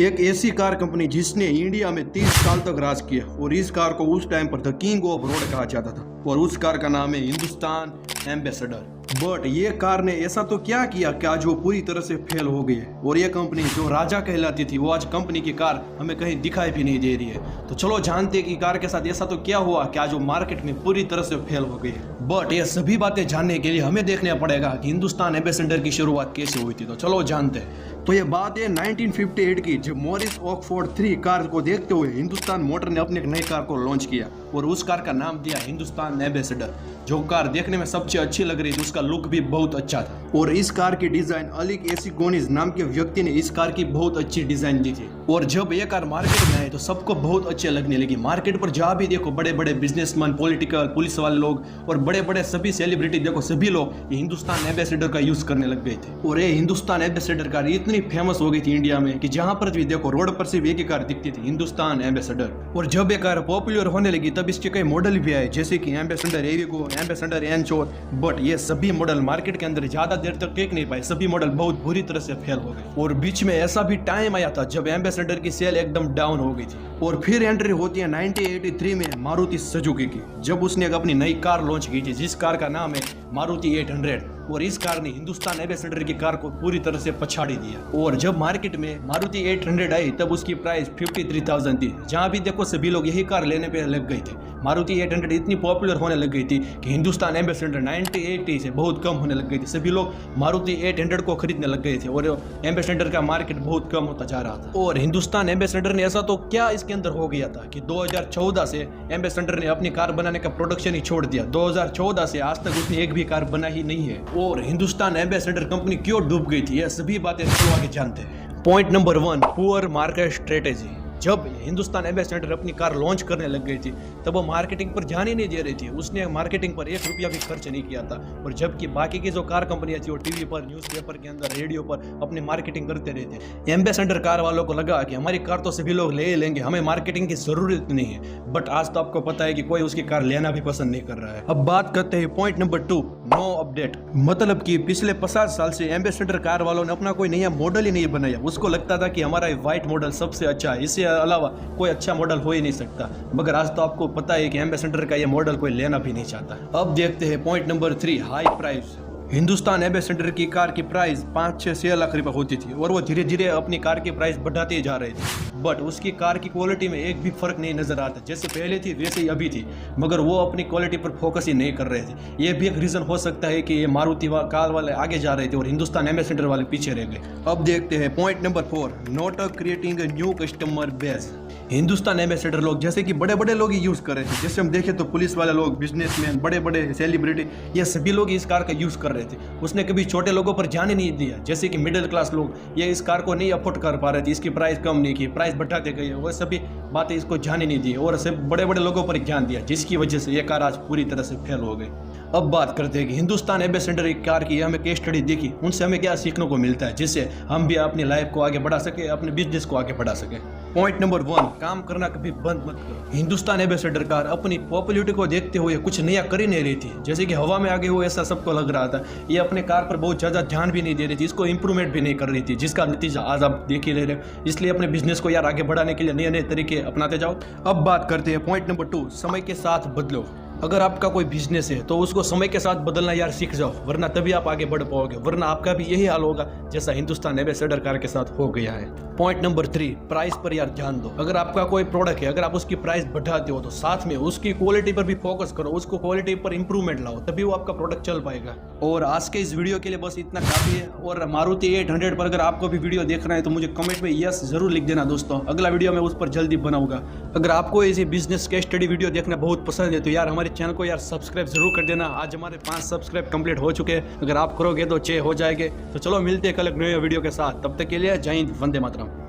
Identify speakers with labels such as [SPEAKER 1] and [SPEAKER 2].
[SPEAKER 1] एक ऐसी car company जिसने इंडिया में 30 साल तक राज किया और इस कार को उस टाइम पर द किंग ऑफ रोड कहा जाता था और उस कार का नाम है हिंदुस्तान एम्बेसडर। बट ये कार ने ऐसा तो क्या किया क्या जो पूरी तरह से फेल हो गई है और ये कंपनी जो राजा कहलाती थी वो आज कंपनी की कार हमें कहीं दिखाई भी नहीं दे रही है। तो चलो जानते हैं कि कार के साथ ऐसा तो क्या हुआ क्या जो मार्केट में पूरी तरह से फेल हो गई है। बट ये सभी बातें जानने के लिए हमें देखना पड़ेगा कि हिंदुस्तान एम्बेसडर की शुरुआत कैसे हुई थी। तो चलो जानते हैं। तो ये बात है 1958 की, जब मॉरिस ऑकफोर्ड 3 कार को देखते हुए हिंदुस्तान मोटर ने अपनी एक नई कार को लॉन्च किया और उस कार का नाम दिया हिंदुस्तान एम्बेसडर। जो कार देखने में सबसे अच्छी लग रही थी, उसका लुक भी बहुत अच्छा था और इस कार की डिजाइन अलिक एसिगोनिस नाम के व्यक्ति ने इस कार की बहुत अच्छी डिजाइन दी थी और जब ये कार मार्केट में आई तो सबको बहुत अच्छे लगने लगी। मार्केट पर जहाँ भी देखो बड़े बड़े बिजनेसमैन, पॉलिटिकल, पुलिस वाले लोग और बड़े बड़े सभी सेलिब्रिटी देखो सभी लोग ये हिंदुस्तान एम्बेसडर का यूज करने लग गए थे और ये हिंदुस्तान एम्बेसडर कार इतनी फेमस हो गई थी इंडिया में कि जहां पर भी देखो रोड पर सिर्फ एक ही कार दिखती थी, हिंदुस्तान एम्बेसडर। और जब ये कार पॉपुलर होने लगी तब इसके कई मॉडल भी आए जैसे कि एम्बेसडर एविगो, एम्बेसडर एनचोर। बट ये सभी मॉडल मार्केट के अंदर ज्यादा देर तक टिक नहीं पाए, सभी मॉडल बहुत बुरी तरह से फेल हो गए और बीच में ऐसा भी टाइम आया था जब एम्बेसडर की सेल एकदम डाउन हो गई थी। और फिर एंट्री होती है 1983 में मारुति सुजुकी की, जब उसने अपनी नई कार लॉन्च की थी जिस कार का नाम है मारुति 800 और इस कार ने हिंदुस्तान एम्बेसडर की कार को पूरी तरह से पछाड़ी दिया। और जब मार्केट में मारुति 800 आई तब उसकी प्राइस 53,000 थी। जहां भी देखो सभी लोग यही कार लेने पे लग गए थे। मारुति 800 इतनी पॉपुलर होने लग गई थी कि हिंदुस्तान एम्बेसडर 1980 से बहुत कम होने लग गई थी। सभी लोग मारुति 800 को खरीदने लग गए थे और एम्बेसडर का मार्केट बहुत कम होता जा रहा था। और हिंदुस्तान एम्बेसडर ने ऐसा तो क्या इसके अंदर हो गया था कि 2014 से एम्बेसडर ने अपनी कार बनाने का प्रोडक्शन ही छोड़ दिया। 2014 से आज तक उसने एक भी कार बना ही नहीं है। और हिंदुस्तान एम्बेसडर कंपनी क्यों डूब गई थी, यह सभी बातें चलो आगे जानते हैं। Point number 1, poor market strategy. जब हिंदुस्तान एम्बेसडर अपनी कार लॉन्च करने लग गई थी तब वो मार्केटिंग पर ध्यान ही नहीं दे रही थी। उसने मार्केटिंग पर 1 रुपया भी खर्च नहीं किया था और जबकि बाकी की जो कार कंपनियां थी वो टीवी पर, न्यूज़पेपर के अंदर, रेडियो पर अपनी मार्केटिंग करते रहते। एम्बेसडर कार वालों को लगा कि हमारी कार तो सभी लोग ले ही लेंगे, हमें मार्केटिंग की जरूरत नहीं है। बट आज तो आपको पता है कि कोई उसकी कार लेना भी पसंद नहीं कर रहा है। अब बात करते हैं पॉइंट नंबर 2, नो अपडेट। मतलब कि पिछले 50 साल से एम्बेसडर कार वालों ने अपना कोई नया मॉडल ही नहीं बनाया। उसको लगता था कि हमारा व्हाइट मॉडल सबसे अच्छा है, इससे अलावा कोई अच्छा मॉडल हो ही नहीं सकता। मगर आज तो आपको पता है कि एम्बेसडर का ये मॉडल कोई लेना भी नहीं चाहता। अब देखते हैं point number 3, high price. Hindustan ambassador की कार की प्राइस 5-6 लाख रुपए होती थी और वो धीरे धीरे अपनी कार की प्राइस बढ़ाते ही जा रहे थे। बट उसकी कार की क्वालिटी में एक भी फर्क नहीं नजर आता, जैसे पहले थी वैसे ही अभी थी। मगर वो अपनी क्वालिटी पर फोकस ही नहीं कर रहे थे। ये भी एक रीजन हो सकता है कि ये मारुति कार वाले आगे जा रहे थे और हिंदुस्तान एम्बेसडर वाले पीछे रह गए। अब देखते हैं point number 4, not creating a new customer base. Hindustan ambassador लोग जैसे कि बड़े बड़े लोग ही यूज कर रहे थे। जैसे हम देखें तो पुलिस वाले लोग, बिजनेसमैन, बड़े बड़े सेलिब्रिटी, ये सभी लोग इस कार का यूज कर रहे थे। उसने कभी छोटे लोगों पर ध्यान ही नहीं दिया, जैसे कि मिडिल क्लास लोग ये इस कार को नहीं अफोर्ड कर पा रहे थे, इसकी प्राइस कम नहीं की, प्राइस बढ़ाते गए, वो सभी बातें इसको ध्यान ही नहीं दी और सिर्फ बड़े बड़े लोगों पर ध्यान दिया, जिसकी वजह से ये कार आज पूरी तरह से फेल हो गई। अब बात करते हैं कि हिंदुस्तान एम्बेसडर एक कार की हमें केस स्टडी देखी, उनसे हमें क्या सीखने को मिलता है जिससे हम भी अपनी लाइफ को आगे बढ़ा सके, अपने बिजनेस को आगे बढ़ा सके। पॉइंट नंबर 1, काम करना कभी बंद मत करो। हिंदुस्तान एम्बेसडर कार अपनी पॉपुलरिटी को देखते हुए कुछ नया कर ही नहीं रही थी, जैसे कि हवा में आगे हो ऐसा सबको लग रहा था। ये अपने कार पर बहुत ज्यादा ध्यान भी नहीं दे रही थी, इसको इंप्रूवमेंट भी नहीं कर रही थी, जिसका नतीजा आज आप देख ही रहे हो। इसलिए अपने बिजनेस को यार आगे बढ़ाने के लिए नए नए तरीके अपनाते जाओ। अब बात करते हैं पॉइंट नंबर 2, समय के साथ बदलो। अगर आपका कोई बिजनेस है तो उसको समय के साथ बदलना यार सीख जाओ, वरना तभी आप आगे बढ़ पाओगे, वरना आपका भी यही हाल होगा जैसा हिंदुस्तान एम्बेसडर कार के साथ हो गया है। पॉइंट नंबर 3, प्राइस पर यार ध्यान दो। अगर आपका कोई प्रोडक्ट है, अगर आप उसकी प्राइस बढ़ाते हो तो साथ में उसकी क्वालिटी पर भी फोकस करो, उसको क्वालिटी पर इंप्रूवमेंट लाओ, तभी वो आपका प्रोडक्ट चल पाएगा। और आज के इस वीडियो के लिए बस इतना काफी है। और मारुति 800 पर अगर आपको भी वीडियो देखना है तो मुझे कमेंट में यस जरूर लिख देना दोस्तों, अगला वीडियो मैं उस पर जल्दी बनाऊंगा। अगर आपको ऐसी बिजनेस केस स्टडी वीडियो देखना बहुत पसंद है तो यार हमारे चैनल को यार सब्सक्राइब जरूर कर देना। आज हमारे 5 सब्सक्राइब कंप्लीट हो चुके हैं, अगर आप करोगे तो 6 हो जाएंगे। तो चलो मिलते हैं कल एक नए वीडियो के साथ, तब तक के लिए जय हिंद, वंदे मातरम।